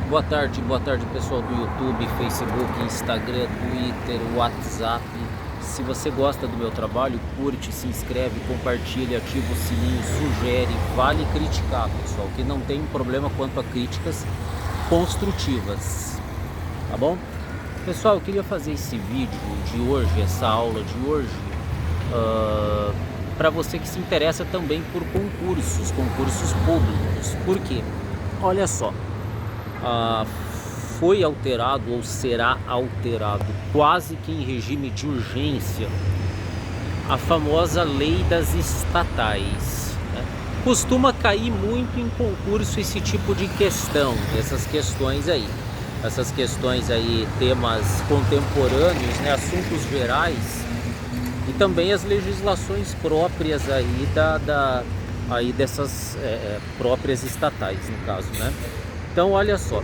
boa tarde pessoal do YouTube, Facebook, Instagram, Twitter, WhatsApp. Se você gosta do meu trabalho, curte, se inscreve, compartilha, ativa o sininho, sugere, vale criticar, pessoal, que não tem problema quanto a críticas construtivas, tá bom? Pessoal, eu queria fazer esse vídeo de hoje, essa aula de hoje, para você que se interessa também por concursos públicos. Por quê? Olha só. Foi alterado ou será alterado quase que em regime de urgência a famosa lei das estatais, né? Costuma cair muito em concurso esse tipo de questão, essas questões aí, temas contemporâneos, né? Assuntos gerais e também as legislações próprias aí dessas próprias estatais, no caso, né? Então, olha só,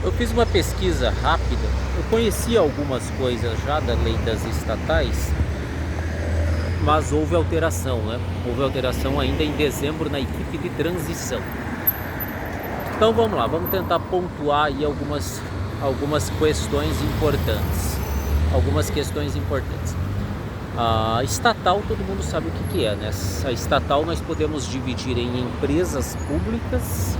eu fiz uma pesquisa rápida, eu conhecia algumas coisas já da lei das estatais, mas houve alteração, né? Houve alteração ainda em dezembro na equipe de transição. Então vamos lá, vamos tentar pontuar aí algumas questões importantes. A estatal, todo mundo sabe o que é, né? A estatal nós podemos dividir em empresas públicas,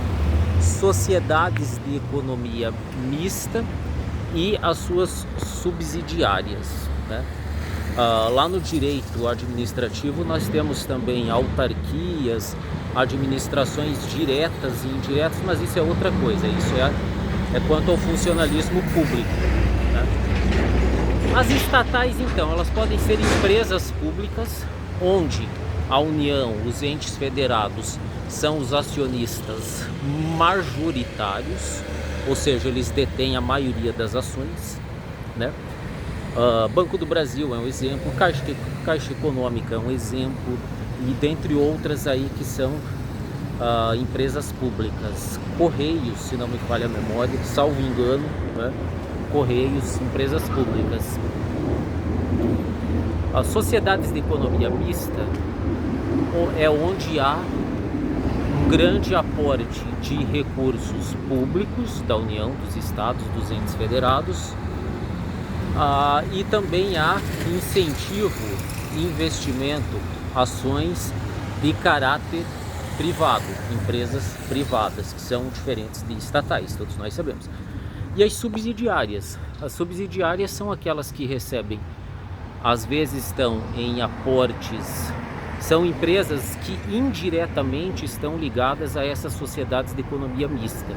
sociedades de economia mista e as suas subsidiárias, né? Lá no direito administrativo nós temos também autarquias, administrações diretas e indiretas, mas isso é outra coisa, isso é quanto ao funcionalismo público, né? As estatais, então, elas podem ser empresas públicas onde a União, os entes federados, são os acionistas majoritários, ou seja, eles detêm a maioria das ações, né? Banco do Brasil é um exemplo, Caixa Econômica é um exemplo, e dentre outras aí que são empresas públicas. Correios, se não me falha a memória, salvo engano, né? Correios, empresas públicas. As sociedades de economia mista é onde há um grande aporte de recursos públicos da União, dos estados, dos entes federados, e também há incentivo, investimento, ações de caráter privado, empresas privadas, que são diferentes de estatais, todos nós sabemos. E as subsidiárias são aquelas que recebem, às vezes estão em aportes, são empresas que indiretamente estão ligadas a essas sociedades de economia mista,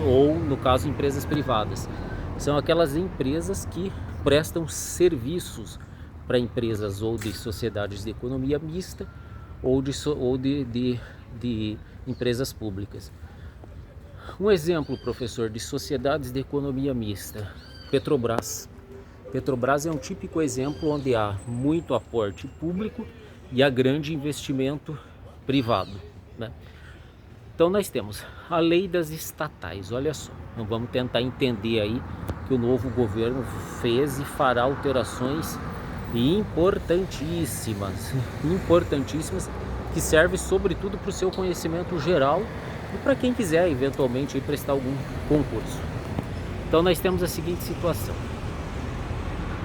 ou no caso empresas privadas. São aquelas empresas que prestam serviços para empresas ou de sociedades de economia mista ou de empresas públicas. Um exemplo, professor, de sociedades de economia mista: Petrobras. Petrobras é um típico exemplo onde há muito aporte público e há grande investimento privado, né? Então nós temos a lei das estatais. Olha só, então vamos tentar entender aí que o novo governo fez e fará alterações importantíssimas, que servem sobretudo para o seu conhecimento geral e para quem quiser eventualmente ir prestar algum concurso. Então nós temos a seguinte situação: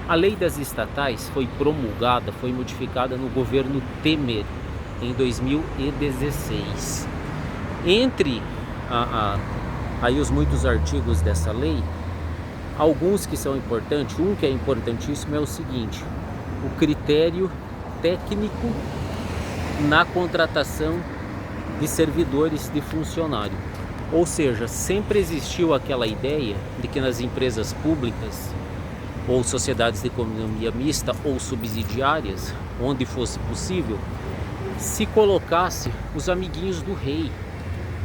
a lei das estatais foi modificada no governo Temer em 2016. Entre aí os muitos artigos dessa lei, alguns que são importantes, um que é importantíssimo é o seguinte: o critério técnico na contratação de servidores, de funcionário. Ou seja, sempre existiu aquela ideia de que nas empresas públicas ou sociedades de economia mista ou subsidiárias, onde fosse possível, se colocasse os amiguinhos do rei.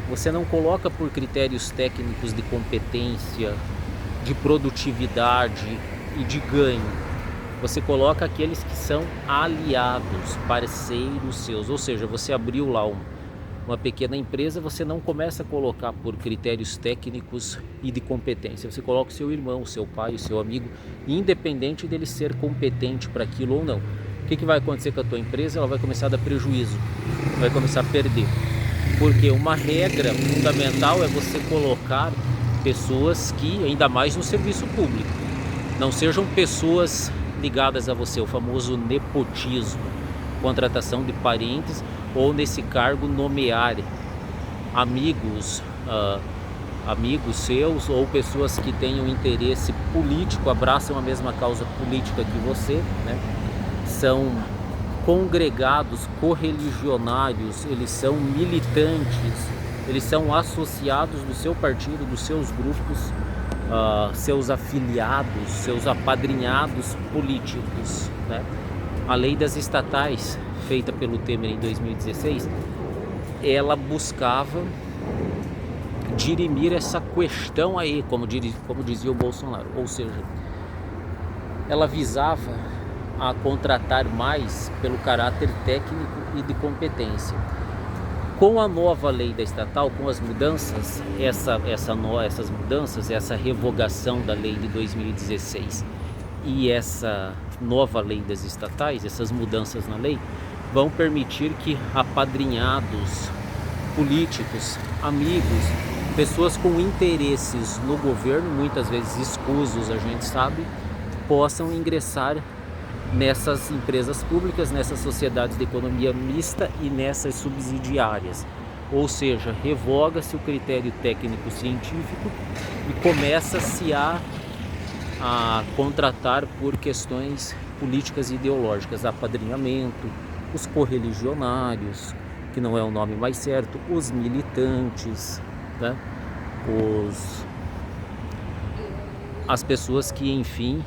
Você não coloca por critérios técnicos de competência, de produtividade e de ganho. Você coloca aqueles que são aliados, parceiros seus. Ou seja, você abriu lá uma pequena empresa, você não começa a colocar por critérios técnicos e de competência. Você coloca o seu irmão, o seu pai, o seu amigo, independente dele ser competente para aquilo ou não. O que vai acontecer com a tua empresa? Ela vai começar a dar prejuízo, vai começar a perder. Porque uma regra fundamental é você colocar pessoas que, ainda mais no serviço público, não sejam pessoas ligadas a você, o famoso nepotismo, contratação de parentes ou nesse cargo nomear amigos, amigos seus ou pessoas que tenham interesse político, abraçam a mesma causa política que você, né? São congregados, correligionários, eles são militantes, eles são associados do seu partido, dos seus grupos, seus afiliados, seus apadrinhados políticos, né? A lei das estatais, feita pelo Temer em 2016, ela buscava dirimir essa questão aí, como dizia o Bolsonaro, ou seja, ela visava a contratar mais pelo caráter técnico e de competência. Com a nova lei da estatal, com as mudanças, essas mudanças, essa revogação da lei de 2016 e essa nova lei das estatais, essas mudanças na lei, vão permitir que apadrinhados políticos, amigos, pessoas com interesses no governo, muitas vezes escusos, a gente sabe, possam ingressar nessas empresas públicas, nessas sociedades de economia mista e nessas subsidiárias. Ou seja, revoga-se o critério técnico-científico e começa-se a contratar por questões políticas e ideológicas, apadrinhamento, os correligionários, que não é o nome mais certo, os militantes, né? As pessoas que, enfim,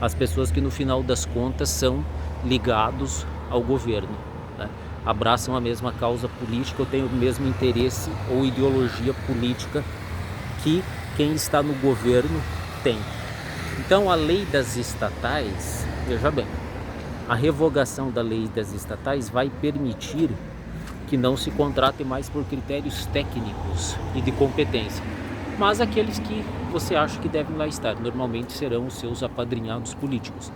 as pessoas que no final das contas são ligados ao governo, né? Abraçam a mesma causa política ou têm o mesmo interesse ou ideologia política que quem está no governo tem. Então a lei das estatais, veja bem, a revogação da lei das estatais vai permitir que não se contrate mais por critérios técnicos e de competência, mas aqueles que você acha que devem lá estar, normalmente serão os seus apadrinhados políticos,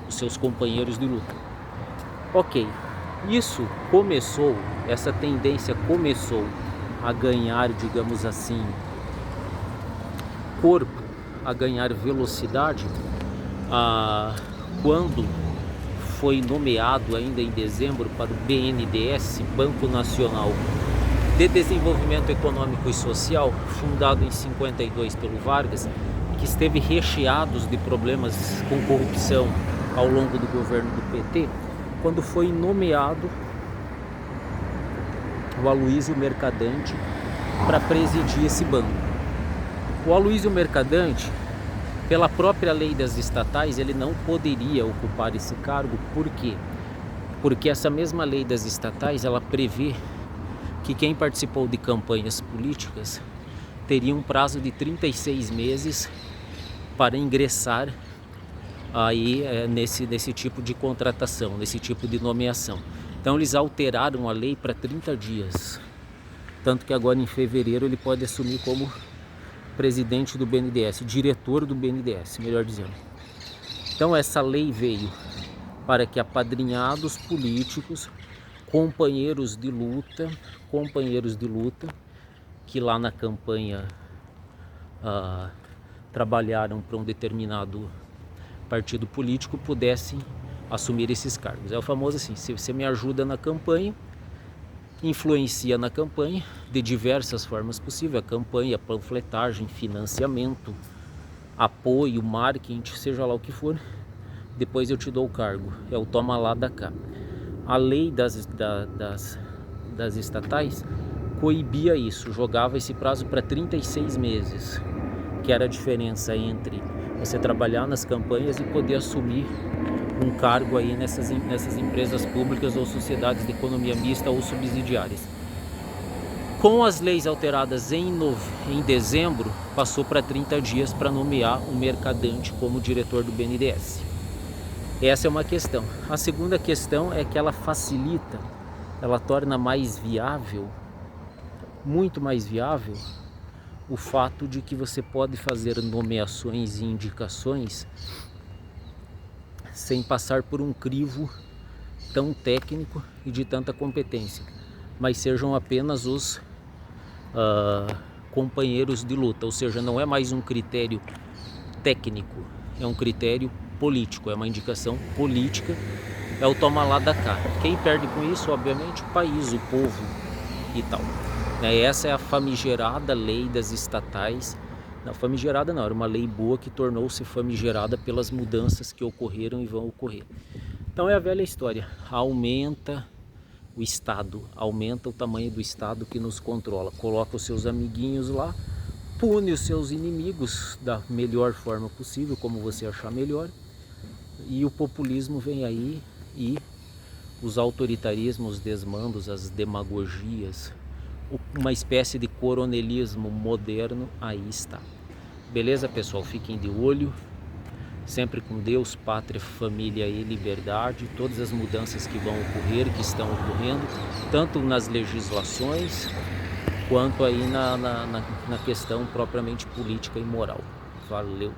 os seus companheiros de luta. Ok, isso começou, essa tendência começou a ganhar, digamos assim, corpo, a ganhar velocidade, quando foi nomeado ainda em dezembro para o BNDES, Banco Nacional de Desenvolvimento Econômico e Social, fundado em 52 pelo Vargas, que esteve recheado de problemas com corrupção ao longo do governo do PT, quando foi nomeado o Aloysio Mercadante para presidir esse banco. O Aloysio Mercadante, pela própria lei das estatais, ele não poderia ocupar esse cargo. Por quê? Porque essa mesma lei das estatais, ela prevê que quem participou de campanhas políticas teria um prazo de 36 meses para ingressar aí nesse tipo de contratação, nesse tipo de nomeação. Então eles alteraram a lei para 30 dias, tanto que agora em fevereiro ele pode assumir como presidente do BNDES, diretor do BNDES, melhor dizendo. Então essa lei veio para que apadrinhados políticos, companheiros de luta, que lá na campanha trabalharam para um determinado partido político, pudessem assumir esses cargos. É o famoso assim, se você me ajuda na campanha, influencia na campanha de diversas formas possíveis, a campanha, panfletagem, financiamento, apoio, marketing, seja lá o que for, depois eu te dou o cargo, é o toma lá da cá. A lei das estatais coibia isso, jogava esse prazo para 36 meses, que era a diferença entre você trabalhar nas campanhas e poder assumir um cargo aí nessas empresas públicas ou sociedades de economia mista ou subsidiárias. Com as leis alteradas em dezembro, passou para 30 dias para nomear o Mercadante como diretor do BNDES. Essa é uma questão. A segunda questão é que ela facilita, ela torna mais viável, muito mais viável, o fato de que você pode fazer nomeações e indicações sem passar por um crivo tão técnico e de tanta competência, mas sejam apenas companheiros de luta, ou seja, não é mais um critério técnico, é um critério político, é uma indicação política, é o toma lá da cá. Quem perde com isso, obviamente, o país, o povo e tal. Essa é a famigerada lei das estatais. Não, famigerada não, era uma lei boa que tornou-se famigerada pelas mudanças que ocorreram e vão ocorrer. Então é a velha história, aumenta o Estado, aumenta o tamanho do Estado que nos controla, coloca os seus amiguinhos lá, pune os seus inimigos da melhor forma possível, como você achar melhor, e o populismo vem aí e os autoritarismos, os desmandos, as demagogias, uma espécie de coronelismo moderno aí está. Beleza, pessoal? Fiquem de olho, sempre com Deus, pátria, família e liberdade, todas as mudanças que vão ocorrer, que estão ocorrendo, tanto nas legislações, quanto aí na questão propriamente política e moral. Valeu!